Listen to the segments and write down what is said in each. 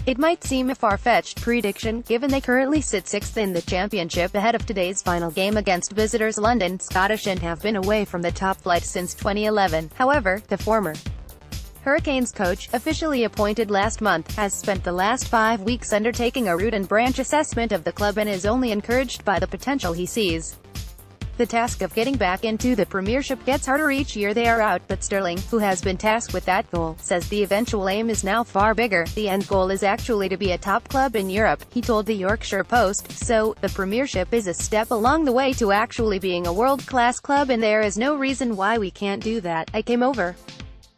It might seem a far-fetched prediction, given they currently sit 6th in the Championship ahead of today's final game against visitors London Scottish and have been away from the top flight since 2011. However, the former Hurricanes coach, officially appointed last month, has spent the last 5 weeks undertaking a root and branch assessment of the club and is only encouraged by the potential he sees. The task of getting back into the Premiership gets harder each year they are out, but Stirling, who has been tasked with that goal, says the eventual aim is now far bigger. The end goal is actually to be a top club in Europe, he told the Yorkshire Post, so, the Premiership is a step along the way to actually being a world-class club and there is no reason why we can't do that. I came over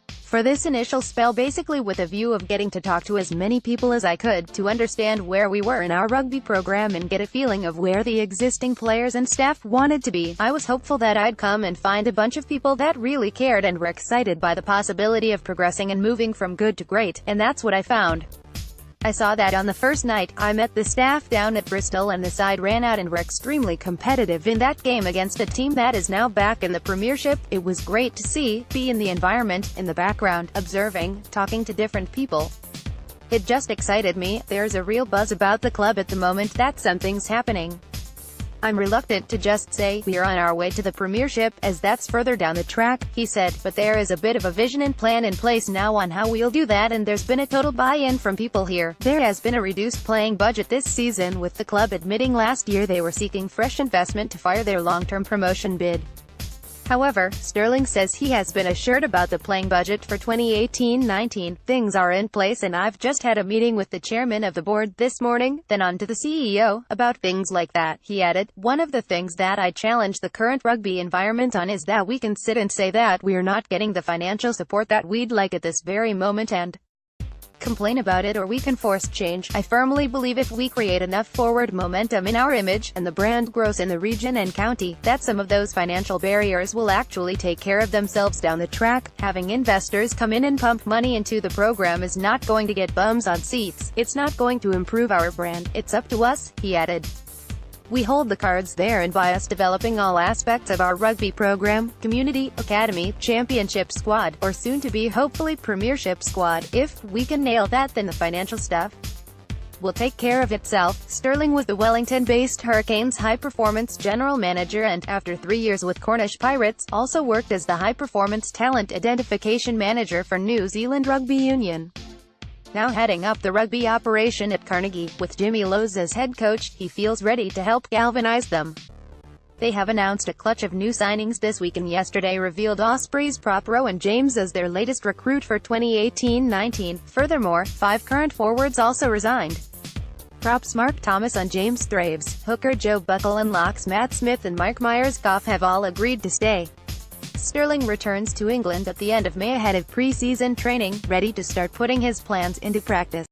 for this initial spell basically with a view of getting to talk to as many people as I could, to understand where we were in our rugby program and get a feeling of where the existing players and staff wanted to be. I was hopeful that I'd come and find a bunch of people that really cared and were excited by the possibility of progressing and moving from good to great, and that's what I found. I saw that on the first night. I met the staff down at Bristol and the side ran out and were extremely competitive in that game against a team that is now back in the Premiership. It was great to see, be in the environment, in the background, observing, talking to different people. It just excited me. There's a real buzz about the club at the moment that something's happening. I'm reluctant to just say, we're on our way to the Premiership, as that's further down the track, he said, but there is a bit of a vision and plan in place now on how we'll do that and there's been a total buy-in from people here. There has been a reduced playing budget this season, with the club admitting last year they were seeking fresh investment to fire their long-term promotion bid. However, Stirling says he has been assured about the playing budget for 2018-19. Things are in place and I've just had a meeting with the chairman of the board this morning, then on to the CEO, about things like that, he added. One of the things that I challenge the current rugby environment on is that we can sit and say that we're not getting the financial support that we'd like at this very moment and complain about it, or we can force change. I firmly believe if we create enough forward momentum in our image, and the brand grows in the region and county, that some of those financial barriers will actually take care of themselves down the track. Having investors come in and pump money into the program is not going to get bums on seats. It's not going to improve our brand. It's up to us, he added. We hold the cards there and by us developing all aspects of our rugby program, community, academy, championship squad, or soon to be hopefully Premiership squad, if we can nail that then the financial stuff will take care of itself. Stirling was the Wellington-based Hurricanes high-performance general manager and, after 3 years with Cornish Pirates, also worked as the high-performance talent identification manager for New Zealand Rugby Union. Now heading up the rugby operation at Carnegie, with Jimmy Lowes as head coach, he feels ready to help galvanize them. They have announced a clutch of new signings this week and yesterday revealed Ospreys prop Rowan James as their latest recruit for 2018-19. Furthermore, 5 current forwards also resigned. Props Mark Thomas and James Thraves, hooker Joe Buckle and locks Matt Smith and Mike Myers-Goff have all agreed to stay. Stirling returns to England at the end of May ahead of pre-season training, ready to start putting his plans into practice.